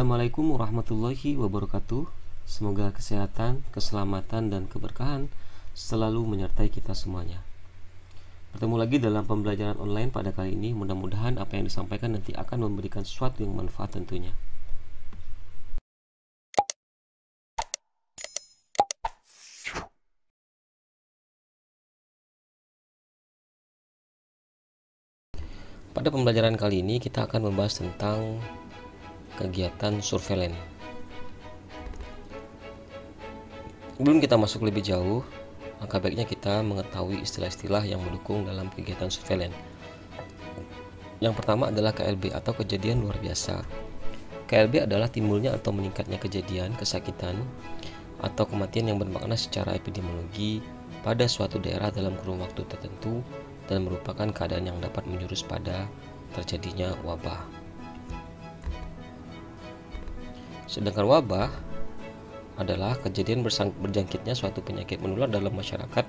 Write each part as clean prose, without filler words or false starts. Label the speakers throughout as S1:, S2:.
S1: Assalamualaikum warahmatullahi wabarakatuh. Semoga kesehatan, keselamatan, dan keberkahan selalu menyertai kita semuanya. Bertemu lagi dalam pembelajaran online pada kali ini. Mudah-mudahan apa yang disampaikan nanti akan memberikan sesuatu yang manfaat tentunya. Pada pembelajaran kali ini kita akan membahas tentang kegiatan surveillance. Sebelum kita masuk lebih jauh, maka baiknya kita mengetahui istilah-istilah yang mendukung dalam kegiatan surveillance. Yang pertama adalah KLB atau kejadian luar biasa. KLB adalah timbulnya atau meningkatnya kejadian, kesakitan, atau kematian yang bermakna secara epidemiologi pada suatu daerah dalam kurun waktu tertentu dan merupakan keadaan yang dapat menjurus pada terjadinya wabah. Sedangkan wabah adalah kejadian berjangkitnya suatu penyakit menular dalam masyarakat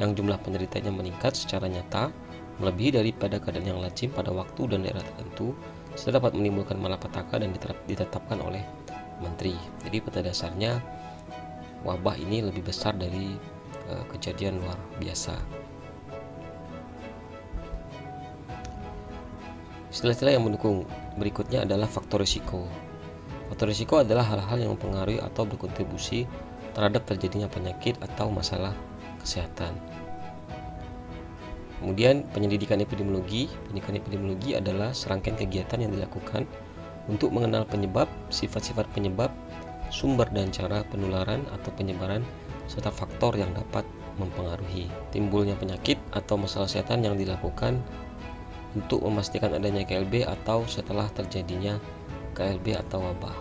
S1: yang jumlah penderitanya meningkat secara nyata melebihi daripada keadaan yang lazim pada waktu dan daerah tertentu, serta dapat menimbulkan malapetaka dan ditetapkan oleh menteri. Jadi pada dasarnya wabah ini lebih besar dari kejadian luar biasa. Istilah-istilah yang mendukung berikutnya adalah faktor risiko. Faktor risiko adalah hal-hal yang mempengaruhi atau berkontribusi terhadap terjadinya penyakit atau masalah kesehatan. Kemudian penyelidikan epidemiologi. Penyelidikan epidemiologi adalah serangkaian kegiatan yang dilakukan untuk mengenal penyebab, sifat-sifat penyebab, sumber dan cara penularan atau penyebaran, serta faktor yang dapat mempengaruhi timbulnya penyakit atau masalah kesehatan yang dilakukan untuk memastikan adanya KLB atau setelah terjadinya KLB atau wabah.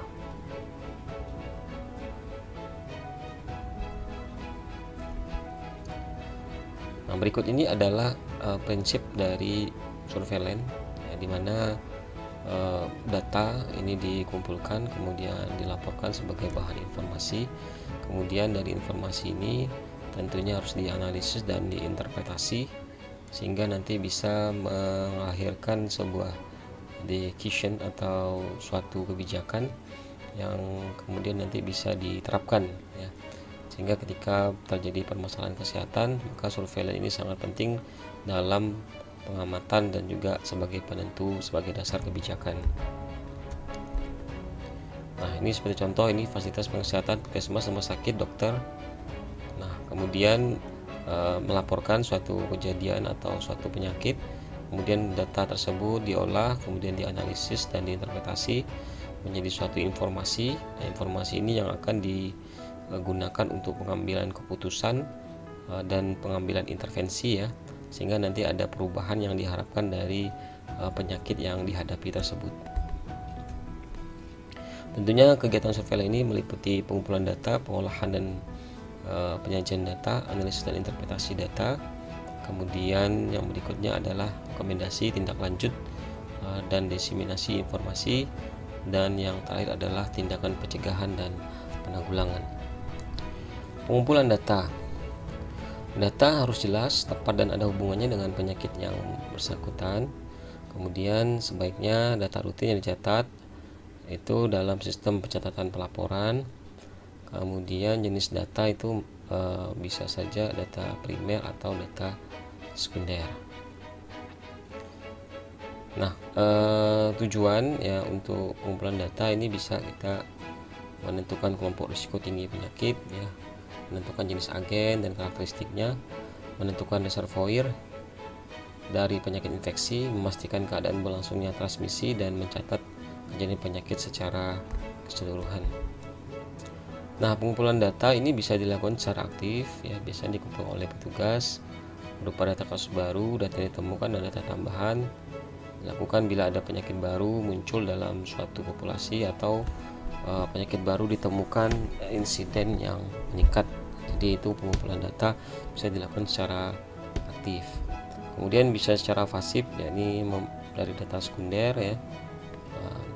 S1: Nah, berikut ini adalah prinsip dari surveillance, ya, di mana data ini dikumpulkan kemudian dilaporkan sebagai bahan informasi. Kemudian dari informasi ini tentunya harus dianalisis dan diinterpretasi sehingga nanti bisa melahirkan sebuah decision atau suatu kebijakan yang kemudian nanti bisa diterapkan, ya. Sehingga ketika terjadi permasalahan kesehatan, maka surveillance ini sangat penting dalam pengamatan dan juga sebagai penentu, sebagai dasar kebijakan. Nah, ini seperti contoh, ini fasilitas kesehatan, puskesmas, rumah sakit, dokter. Nah, kemudian melaporkan suatu kejadian atau suatu penyakit, kemudian data tersebut diolah, kemudian dianalisis dan diinterpretasi menjadi suatu informasi. Nah, informasi ini yang akan digunakan untuk pengambilan keputusan dan pengambilan intervensi, ya, sehingga nanti ada perubahan yang diharapkan dari penyakit yang dihadapi tersebut. Tentunya kegiatan surveillance ini meliputi pengumpulan data, pengolahan dan penyajian data, analisis dan interpretasi data. Kemudian yang berikutnya adalah rekomendasi, tindak lanjut, dan diseminasi informasi. Dan yang terakhir adalah tindakan pencegahan dan penanggulangan. Pengumpulan data. Data harus jelas, tepat, dan ada hubungannya dengan penyakit yang bersangkutan. Kemudian sebaiknya data rutin yang dicatat itu dalam sistem pencatatan pelaporan. Kemudian jenis data itu bisa saja data primer atau data sekunder. Nah, tujuan, ya, untuk pengumpulan data ini bisa kita menentukan kelompok risiko tinggi penyakit, ya, menentukan jenis agen dan karakteristiknya, menentukan reservoir dari penyakit infeksi, memastikan keadaan berlangsungnya transmisi, dan mencatat kejadian penyakit secara keseluruhan. Nah, pengumpulan data ini bisa dilakukan secara aktif, ya, biasanya dikumpulkan oleh petugas berupa data kasus baru, data yang ditemukan, dan data tambahan. Dilakukan bila ada penyakit baru muncul dalam suatu populasi atau penyakit baru ditemukan, insiden yang meningkat. Jadi itu pengumpulan data bisa dilakukan secara aktif. Kemudian bisa secara pasif, yakni dari data sekunder, ya.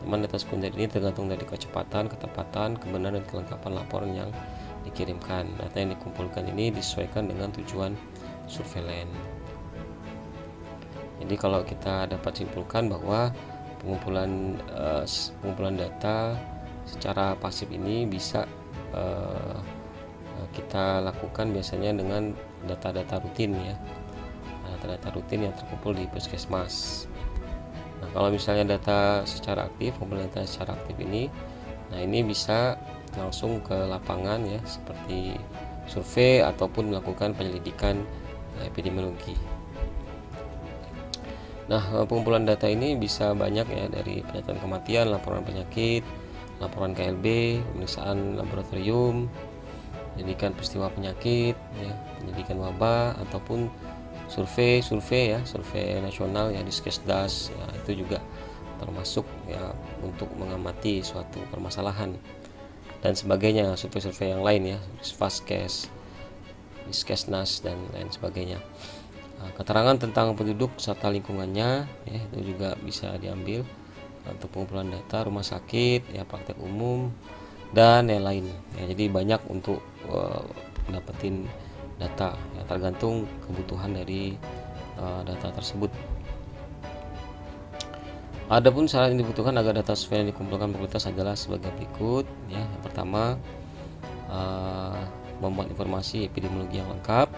S1: Data sekunder ini tergantung dari kecepatan, ketepatan, kebenaran dan kelengkapan laporan yang dikirimkan. Data yang dikumpulkan ini disesuaikan dengan tujuan surveillance. Jadi kalau kita dapat simpulkan bahwa pengumpulan data secara pasif ini bisa kita lakukan biasanya dengan data-data rutin ya, data-data rutin yang terkumpul di puskesmas. Nah, kalau misalnya data secara aktif, kumpulan data secara aktif ini, nah ini bisa langsung ke lapangan ya, seperti survei ataupun melakukan penyelidikan epidemiologi. Nah, pengumpulan data ini bisa banyak ya, dari penyataan kematian, laporan penyakit, laporan KLB, pemeriksaan laboratorium, penyelidikan peristiwa penyakit ya, penyelidikan wabah, ataupun survei ya, survei nasional ya, Diskesdas ya, itu juga termasuk ya untuk mengamati suatu permasalahan dan sebagainya, survei-survei yang lain ya, Vaskes, Diskesnas dan lain sebagainya. Keterangan tentang penduduk serta lingkungannya ya, itu juga bisa diambil untuk pengumpulan data rumah sakit ya, praktek umum dan yang lain ya. Jadi banyak untuk dapetin data ya, tergantung kebutuhan dari data tersebut. Adapun syarat yang dibutuhkan agar data survei yang dikumpulkan berkualitas adalah sebagai berikut ya. Yang pertama, membuat informasi epidemiologi yang lengkap.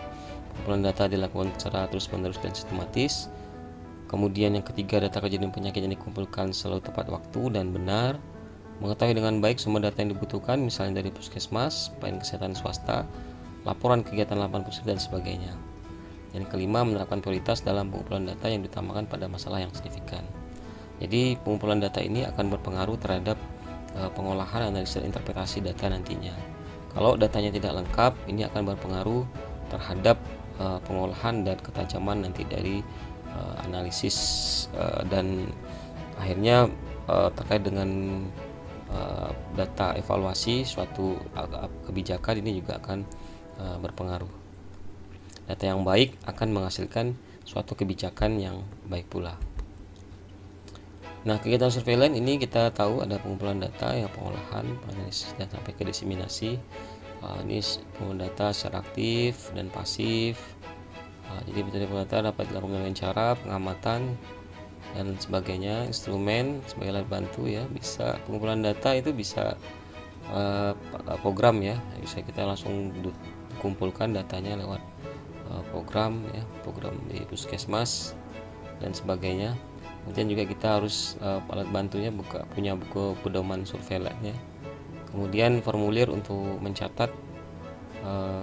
S1: Pengumpulan data dilakukan secara terus-menerus dan sistematis. Kemudian yang ketiga, data kejadian penyakit yang dikumpulkan selalu tepat waktu dan benar. Mengetahui dengan baik semua data yang dibutuhkan, misalnya dari puskesmas, pelayanan kesehatan swasta, laporan kegiatan lapangan puskesmas dan sebagainya. Yang kelima, menerapkan prioritas dalam pengumpulan data yang ditambahkan pada masalah yang signifikan. Jadi pengumpulan data ini akan berpengaruh terhadap pengolahan, analisis, dan interpretasi data nantinya. Kalau datanya tidak lengkap, ini akan berpengaruh terhadap pengolahan dan ketajaman nanti dari analisis dan akhirnya terkait dengan data evaluasi suatu kebijakan, ini juga akan berpengaruh. Data yang baik akan menghasilkan suatu kebijakan yang baik pula. Nah, kegiatan surveillance ini kita tahu ada pengumpulan data, ya, pengolahan, analisis, dan sampai ke diseminasi. Ini pengumpulan data secara aktif dan pasif. Jadi pengumpulan data dapat dilakukan dengan cara pengamatan dan sebagainya, instrumen sebagai alat bantu ya. Bisa pengumpulan data itu bisa program ya, bisa kita langsung kumpulkan datanya lewat program ya, program di puskesmas dan sebagainya. Kemudian juga kita harus alat bantunya punya buku pedoman surveillance ya. Kemudian formulir untuk mencatat,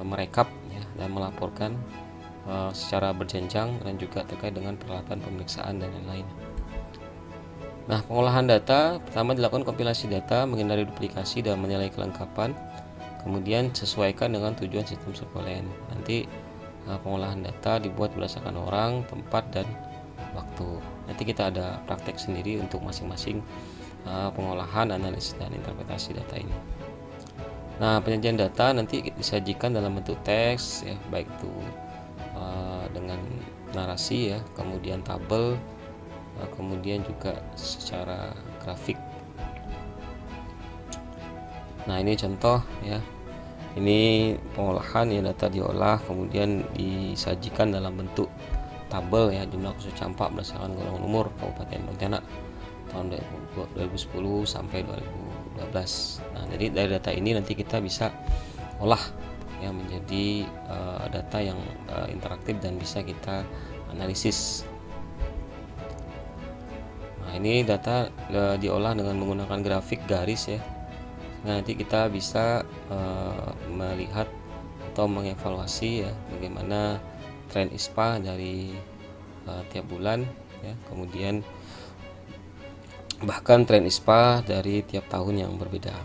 S1: merekap ya, dan melaporkan secara berjenjang, dan juga terkait dengan peralatan pemeriksaan dan lain-lain. Nah, pengolahan data pertama dilakukan kompilasi data, menghindari duplikasi dan menilai kelengkapan. Kemudian sesuaikan dengan tujuan sistem surveillance. Nanti pengolahan data dibuat berdasarkan orang, tempat, dan waktu. Nanti kita ada praktek sendiri untuk masing-masing pengolahan, analisis, dan interpretasi data ini. Nah, penyajian data nanti disajikan dalam bentuk teks ya, baik itu dengan narasi ya, kemudian tabel, kemudian juga secara grafik. Nah, ini contoh ya. Ini pengolahan ya, data diolah kemudian disajikan dalam bentuk tabel ya, jumlah kasus campak berdasarkan golongan umur Kabupaten Pontianak tahun 2010 sampai 2012. Nah, jadi dari data ini nanti kita bisa olah ya menjadi data yang interaktif dan bisa kita analisis. Nah, ini data diolah dengan menggunakan grafik garis ya. Nah, nanti kita bisa melihat atau mengevaluasi ya bagaimana tren ISPA dari tiap bulan ya, kemudian bahkan tren ISPA dari tiap tahun yang berbeda.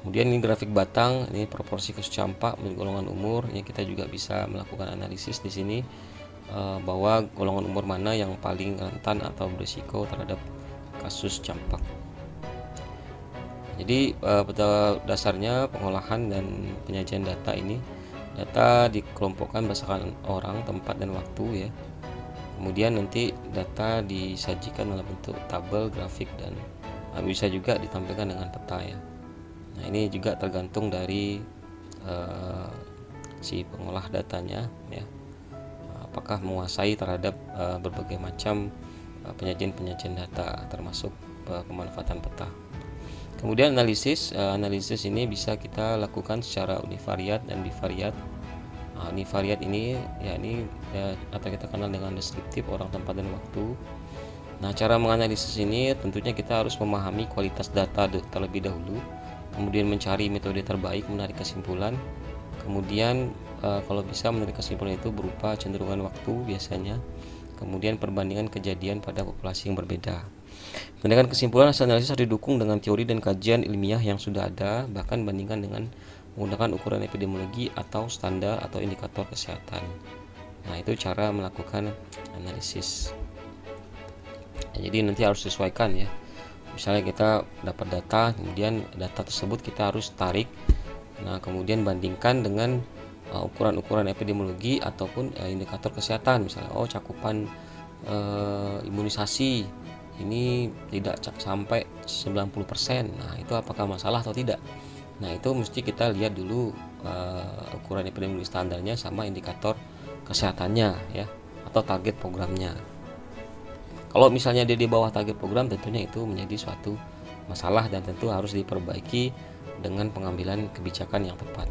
S1: Kemudian ini grafik batang, ini proporsi kasus campak menurut golongan umur ya, kita juga bisa melakukan analisis di sini bahwa golongan umur mana yang paling rentan atau berisiko terhadap kasus campak. Jadi pada dasarnya pengolahan dan penyajian data ini, data dikelompokkan berdasarkan orang, tempat, dan waktu ya. Kemudian nanti data disajikan dalam bentuk tabel, grafik, dan bisa juga ditampilkan dengan peta ya. Nah, ini juga tergantung dari si pengolah datanya ya, apakah menguasai terhadap berbagai macam penyajian data termasuk pemanfaatan peta. Kemudian analisis ini bisa kita lakukan secara univariat dan bivariat. Univariat ini atau kita kenal dengan deskriptif, orang, tempat, dan waktu. Nah, cara menganalisis ini tentunya kita harus memahami kualitas data terlebih dahulu, kemudian mencari metode terbaik menarik kesimpulan, kemudian kalau bisa menarik kesimpulan itu berupa cenderungan waktu biasanya, kemudian perbandingan kejadian pada populasi yang berbeda. Pendidikan kesimpulan hasil analisis harus didukung dengan teori dan kajian ilmiah yang sudah ada, bahkan bandingkan dengan menggunakan ukuran epidemiologi atau standar atau indikator kesehatan. Nah, itu cara melakukan analisis. Jadi nanti harus sesuaikan ya. Misalnya kita dapat data, kemudian data tersebut kita harus tarik. Nah, kemudian bandingkan dengan ukuran-ukuran epidemiologi ataupun indikator kesehatan. Misalnya, cakupan imunisasi ini tidak sampai 90%. Nah, itu apakah masalah atau tidak? Nah, itu mesti kita lihat dulu ukuran epidemiologi standarnya sama indikator kesehatannya ya, atau target programnya. Kalau misalnya dia di bawah target program, tentunya itu menjadi suatu masalah dan tentu harus diperbaiki dengan pengambilan kebijakan yang tepat.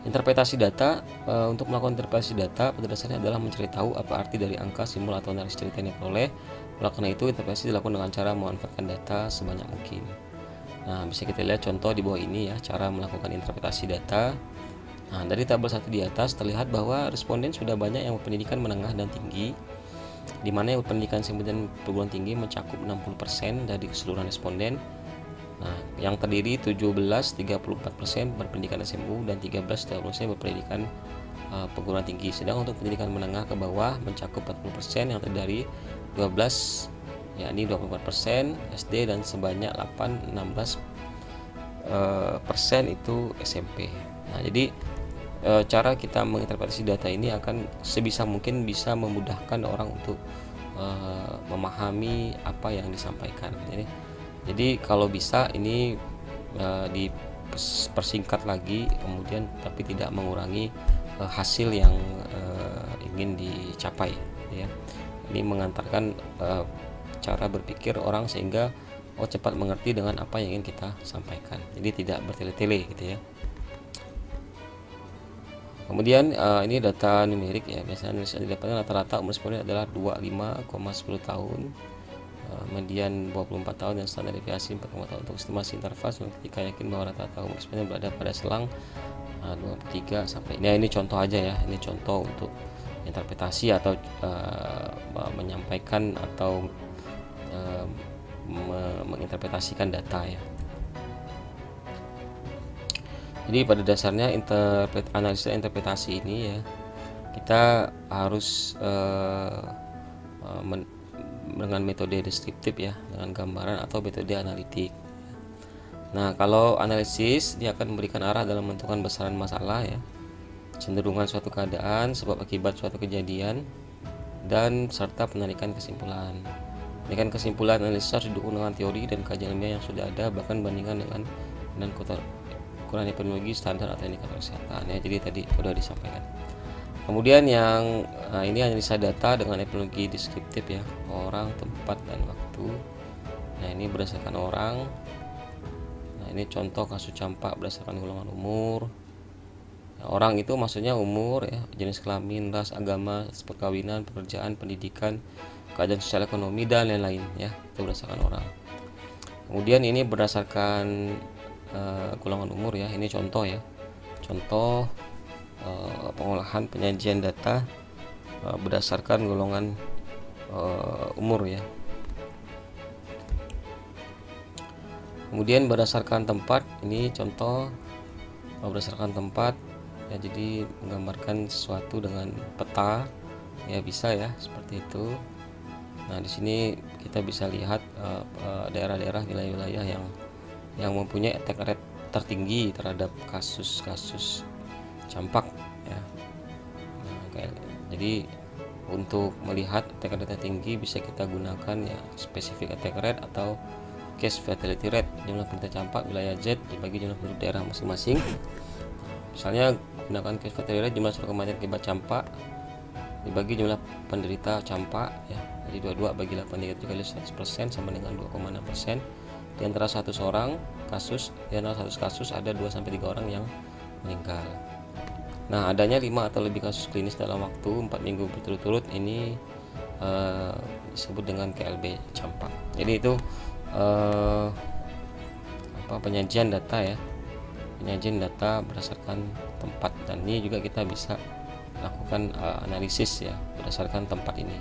S1: Interpretasi data, untuk melakukan interpretasi data pada dasarnya adalah mencari tahu apa arti dari angka, simbol, atau analisis cerita yang diperoleh. Oleh karena itu, interpretasi dilakukan dengan cara memanfaatkan data sebanyak mungkin. Nah, bisa kita lihat contoh di bawah ini ya, cara melakukan interpretasi data. Nah, dari tabel 1 di atas terlihat bahwa responden sudah banyak yang berpendidikan menengah dan tinggi, di mana yang berpendidikan dan perguruan tinggi mencakup 60% dari keseluruhan responden. Nah, yang terdiri 34% berpendidikan SMU dan 13% berpendidikan perguruan tinggi. Sedang untuk pendidikan menengah ke bawah mencakup 40% yang terdiri 12 yakni 24% SD dan sebanyak 16% itu SMP. Nah, jadi cara kita menginterpretasi data ini akan sebisa mungkin bisa memudahkan orang untuk memahami apa yang disampaikan. Jadi kalau bisa ini dipersingkat lagi, kemudian tapi tidak mengurangi hasil yang ingin dicapai ya. Ini mengantarkan cara berpikir orang sehingga cepat mengerti dengan apa yang ingin kita sampaikan. Jadi tidak bertele-tele gitu ya. Kemudian ini data numerik ya. Biasanya didapatkan rata-rata umur responden adalah 25,10 tahun. Median 24 tahun dan standar deviasi 4,5 tahun. Untuk estimasi interval ketika yakin bahwa rata-rata umur responden berada pada selang 23 sampai. Nah, ini contoh aja ya. Ini contoh untuk interpretasi atau menyampaikan atau menginterpretasikan data ya. Jadi pada dasarnya analisa interpretasi ini ya, kita harus dengan metode deskriptif ya, dengan gambaran atau metode analitik. Nah, kalau analisis dia akan memberikan arah dalam menentukan besaran masalah ya, cenderungan suatu keadaan, sebab akibat suatu kejadian, dan serta penarikan kesimpulan. Penarikan kesimpulan analisis harus didukung dengan teori dan kajian ilmiah yang sudah ada, bahkan bandingkan dengan ukuran epidemiologi standar atau indikator kesehatan ya. Jadi tadi sudah disampaikan. Kemudian yang ini analisa data dengan epidemiologi deskriptif ya, orang, tempat, dan waktu. Nah, ini berdasarkan orang. Nah, ini contoh kasus campak berdasarkan golongan umur. Nah, orang itu maksudnya umur ya, jenis kelamin, ras, agama, perkawinan, pekerjaan, pendidikan, keadaan sosial ekonomi, dan lain-lain ya. Itu berdasarkan orang. Kemudian ini berdasarkan golongan umur ya. Ini contoh ya. Contoh pengolahan penyajian data berdasarkan golongan umur ya. Kemudian berdasarkan tempat, ini contoh berdasarkan tempat ya, jadi menggambarkan sesuatu dengan peta ya, bisa ya seperti itu. Nah, di sini kita bisa lihat daerah-daerah, wilayah-wilayah yang mempunyai attack rate tertinggi terhadap kasus-kasus campak ya. Nah, jadi untuk melihat attack rate tinggi bisa kita gunakan ya spesifik attack rate atau case fatality rate, jumlah penderita campak wilayah Z dibagi jumlah penduduk daerah masing-masing. Misalnya gunakan case fatality rate, jumlah kematian akibat campak dibagi jumlah penderita campak ya. Jadi 22 bagi 8 dikali 100% sama dengan 2,6%. di antara 100 kasus ada 2 sampai 3 orang yang meninggal. Nah, adanya 5 atau lebih kasus klinis dalam waktu 4 minggu berturut-turut ini disebut dengan KLB campak. Jadi itu penyajian data ya, penyajian data berdasarkan tempat, dan ini juga kita bisa lakukan analisis ya berdasarkan tempat ini,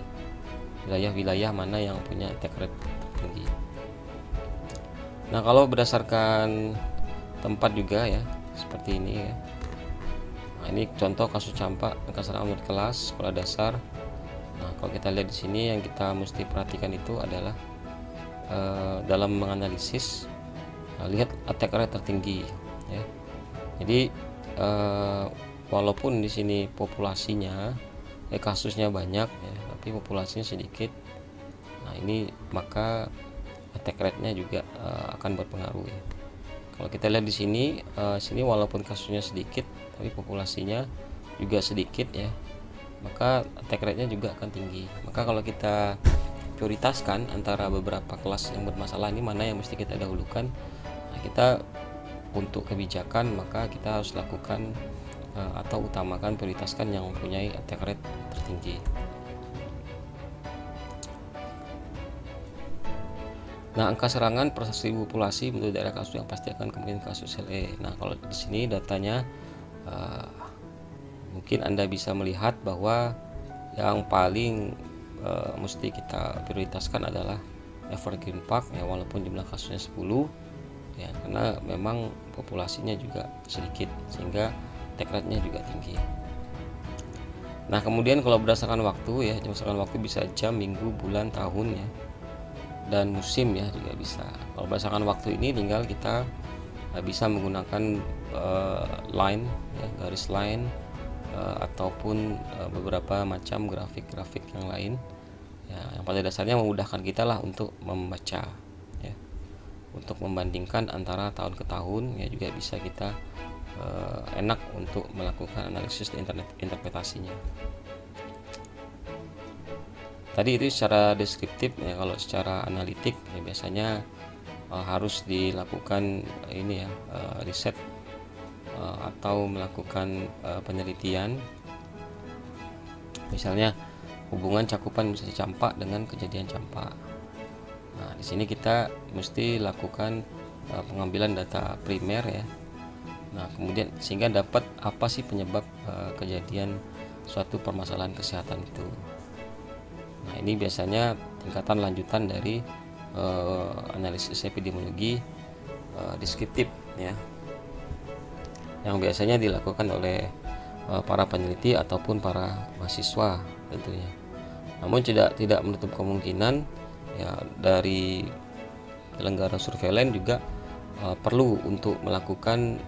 S1: wilayah-wilayah mana yang punya attack rate tertinggi. Nah, kalau berdasarkan tempat juga ya seperti ini ya. Nah, ini contoh kasus campak angka serangan murid kelas sekolah dasar. Nah, kalau kita lihat di sini yang kita mesti perhatikan itu adalah dalam menganalisis, lihat attack rate tertinggi ya. Jadi walaupun di sini populasinya kasusnya banyak ya, tapi populasinya sedikit. Nah, ini maka attack rate-nya juga akan berpengaruh ya. Kalau kita lihat di sini walaupun kasusnya sedikit tapi populasinya juga sedikit ya, maka attack rate-nya juga akan tinggi. Maka kalau kita prioritaskan antara beberapa kelas yang bermasalah ini mana yang mesti kita dahulukan, nah, kita untuk kebijakan maka kita harus lakukan atau utamakan, prioritaskan yang mempunyai attack rate tertinggi. Nah, angka serangan per 1.000 populasi untuk daerah kasus yang pasti akan kemudian kasus LE. Nah, kalau di sini datanya mungkin Anda bisa melihat bahwa yang paling mesti kita prioritaskan adalah Evergreen Park ya, walaupun jumlah kasusnya 10 ya, karena memang populasinya juga sedikit sehingga attack rate-nya juga tinggi. Nah, kemudian kalau berdasarkan waktu ya, berdasarkan waktu bisa jam, minggu, bulan, tahun ya, dan musim ya juga bisa. Kalau berdasarkan waktu ini tinggal kita bisa menggunakan line ya, garis line ataupun beberapa macam grafik-grafik yang lain ya, yang pada dasarnya memudahkan kita lah untuk membaca ya, untuk membandingkan antara tahun ke tahun ya, juga bisa kita enak untuk melakukan analisis dan interpretasinya. Tadi itu secara deskriptif ya. Kalau secara analitik ya biasanya harus dilakukan ini ya, riset atau melakukan penelitian, misalnya hubungan cakupan misalnya campak dengan kejadian campak. Nah, di sini kita mesti lakukan pengambilan data primer ya. Nah, kemudian sehingga dapat apa sih penyebab kejadian suatu permasalahan kesehatan itu. Nah, ini biasanya tingkatan lanjutan dari analisis epidemiologi deskriptif ya, yang biasanya dilakukan oleh para peneliti ataupun para mahasiswa tentunya. Namun tidak menutup kemungkinan ya dari penyelenggara survei lain juga perlu untuk melakukan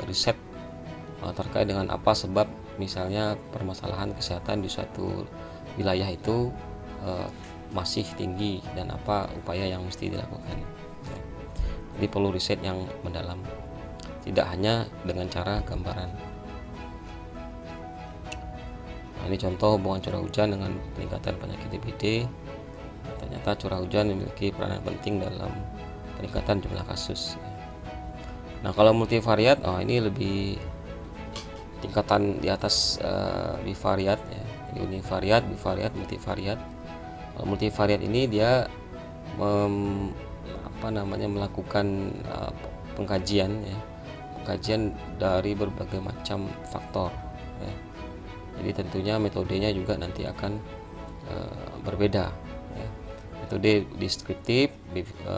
S1: riset terkait dengan apa sebab misalnya permasalahan kesehatan di suatu wilayah itu masih tinggi dan apa upaya yang mesti dilakukan. Jadi perlu riset yang mendalam, tidak hanya dengan cara gambaran. Nah, ini contoh hubungan curah hujan dengan peningkatan penyakit DBD. Nah, ternyata curah hujan memiliki peranan penting dalam peningkatan jumlah kasus. Nah, kalau multivariat, ini lebih tingkatan di atas bivariat ya. Jadi univariat, bivariat, multivariat. Kalau multivariat ini dia melakukan pengkajian ya, pengkajian dari berbagai macam faktor ya. Jadi tentunya metodenya juga nanti akan berbeda ya. Metode deskriptif,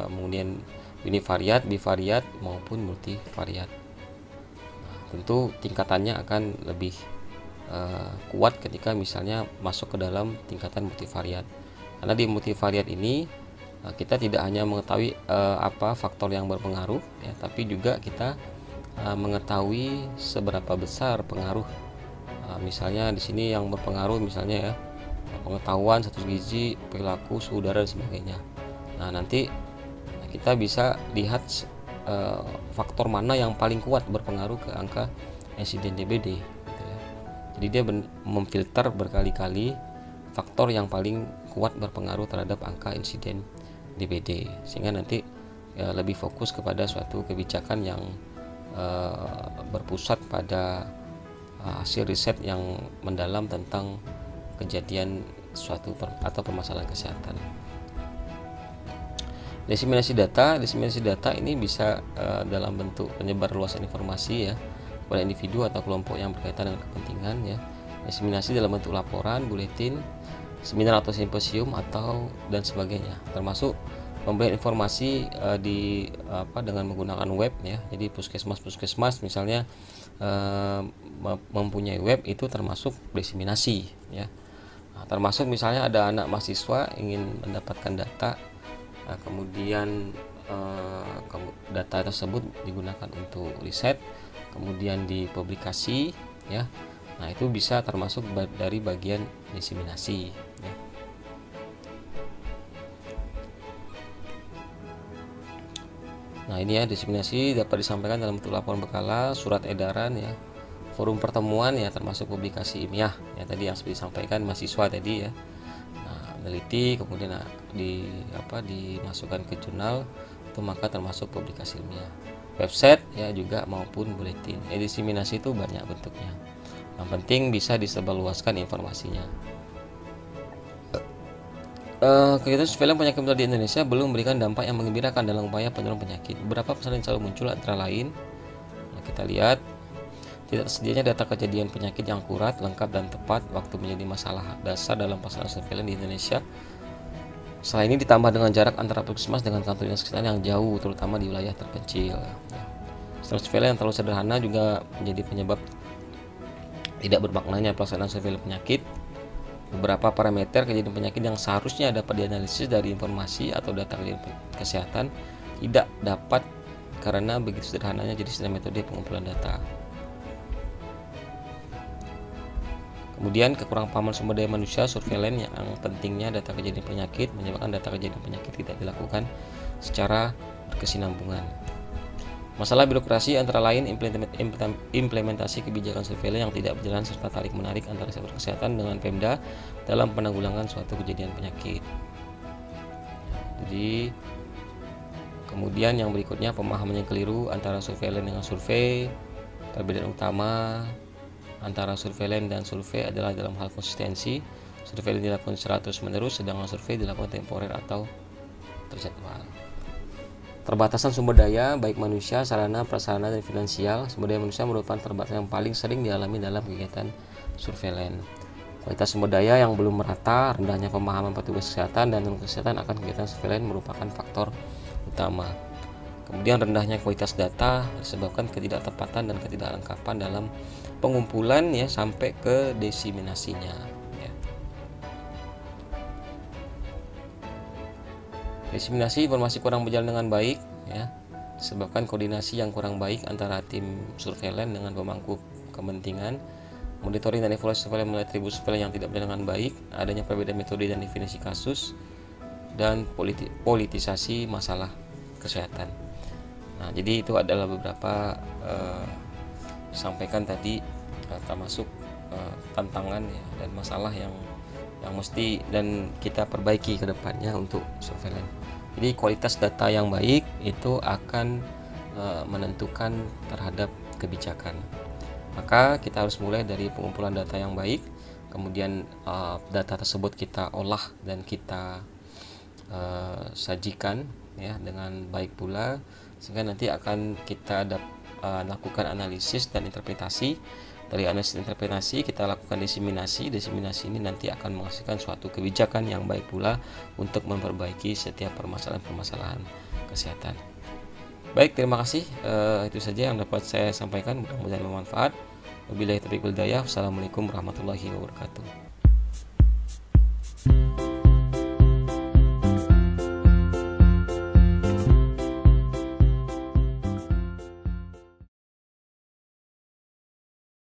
S1: kemudian univariat, bivariat maupun multivariat. Nah, tentu tingkatannya akan lebih kuat ketika misalnya masuk ke dalam tingkatan multivariat. Karena di multivariat ini kita tidak hanya mengetahui apa faktor yang berpengaruh ya, tapi juga kita mengetahui seberapa besar pengaruh. Misalnya di sini yang berpengaruh misalnya ya pengetahuan, status gizi, perilaku, suhu udara dan sebagainya. Nah, nanti kita bisa lihat faktor mana yang paling kuat berpengaruh ke angka insiden DBD gitu ya. Jadi dia memfilter berkali-kali faktor yang paling kuat berpengaruh terhadap angka insiden DBD, sehingga nanti ya, lebih fokus kepada suatu kebijakan yang berpusat pada hasil riset yang mendalam tentang kejadian suatu atau permasalahan kesehatan. Diseminasi data ini bisa dalam bentuk penyebar luasan informasi ya pada individu atau kelompok yang berkaitan dengan kepentingan ya. Diseminasi dalam bentuk laporan, buletin, seminar atau simposium atau dan sebagainya, termasuk pemberian informasi dengan menggunakan web ya. Jadi puskesmas misalnya mempunyai web, itu termasuk diseminasi ya. Nah, termasuk misalnya ada anak mahasiswa ingin mendapatkan data, kemudian data tersebut digunakan untuk riset, kemudian dipublikasi ya. Nah, itu bisa termasuk dari bagian diseminasi ya. Nah, ini ya, diseminasi dapat disampaikan dalam bentuk laporan berkala, surat edaran ya, forum pertemuan ya, termasuk publikasi ilmiah ya, tadi yang seperti disampaikan mahasiswa tadi ya. Nah, meneliti kemudian dimasukkan ke jurnal, itu maka termasuk publikasi ilmiah. Website ya juga maupun buletin. Diseminasi itu banyak bentuknya. Yang penting bisa disebarluaskan informasinya. Kegiatan surveillance penyakit menular di Indonesia belum memberikan dampak yang menggembirakan dalam upaya penurunan penyakit. Beberapa persoalan yang selalu muncul antara lain, kita lihat, tidak tersedianya data kejadian penyakit yang akurat, lengkap dan tepat waktu menjadi masalah dasar dalam pelaksanaan surveillance di Indonesia. Selain ini ditambah dengan jarak antara puskesmas dengan kantor dinas kesehatan yang jauh, terutama di wilayah terpencil. Surveillance yang terlalu sederhana juga menjadi penyebab tidak bermaknanya pelaksanaan surveillance penyakit. Beberapa parameter kejadian penyakit yang seharusnya dapat dianalisis dari informasi atau data kejadian kesehatan tidak dapat karena begitu sederhananya jenis dan metode pengumpulan data. Kemudian kekurangan pahaman sumber daya manusia surveillance yang pentingnya data kejadian penyakit menyebabkan data kejadian penyakit tidak dilakukan secara berkesinambungan. Masalah birokrasi antara lain implementasi kebijakan surveillance yang tidak berjalan serta tarik menarik antara sektor kesehatan dengan Pemda dalam penanggulangan suatu kejadian penyakit. Jadi kemudian yang berikutnya pemahaman yang keliru antara surveillance dengan survei. Perbedaan utama antara surveillance dan survei adalah dalam hal konsistensi. Surveillance dilakukan secara terus-menerus, sedangkan survei dilakukan temporer atau terjadwal. Terbatasan sumber daya, baik manusia, sarana, prasarana, dan finansial. Sumber daya manusia merupakan terbatasan yang paling sering dialami dalam kegiatan surveillance. Kualitas sumber daya yang belum merata, rendahnya pemahaman petugas kesehatan dan non-kesehatan akan kegiatan surveillance merupakan faktor utama. Kemudian rendahnya kualitas data disebabkan ketidaktepatan dan ketidaklengkapan dalam pengumpulan ya sampai ke diseminasinya. Diseminasi informasi kurang berjalan dengan baik ya, disebabkan koordinasi yang kurang baik antara tim surveillance dengan pemangku kepentingan, monitoring dan evaluasi surveillance melalui atribut surveillance yang tidak berjalan dengan baik, adanya perbedaan metode dan definisi kasus, dan politisasi masalah kesehatan. Nah, jadi itu adalah beberapa disampaikan tadi, termasuk tantangan ya, dan masalah yang mesti dan kita perbaiki ke depannya untuk surveillance. Jadi kualitas data yang baik itu akan menentukan terhadap kebijakan. Maka kita harus mulai dari pengumpulan data yang baik, kemudian data tersebut kita olah dan kita sajikan ya dengan baik pula, sehingga nanti akan kita lakukan analisis dan interpretasi. Dari analisis interpretasi kita lakukan diseminasi ini nanti akan menghasilkan suatu kebijakan yang baik pula untuk memperbaiki setiap permasalahan kesehatan. Baik, terima kasih, itu saja yang dapat saya sampaikan, mudah-mudahan bermanfaat. Wabillahi taufiq wal hidayah. Wassalamualaikum warahmatullahi wabarakatuh.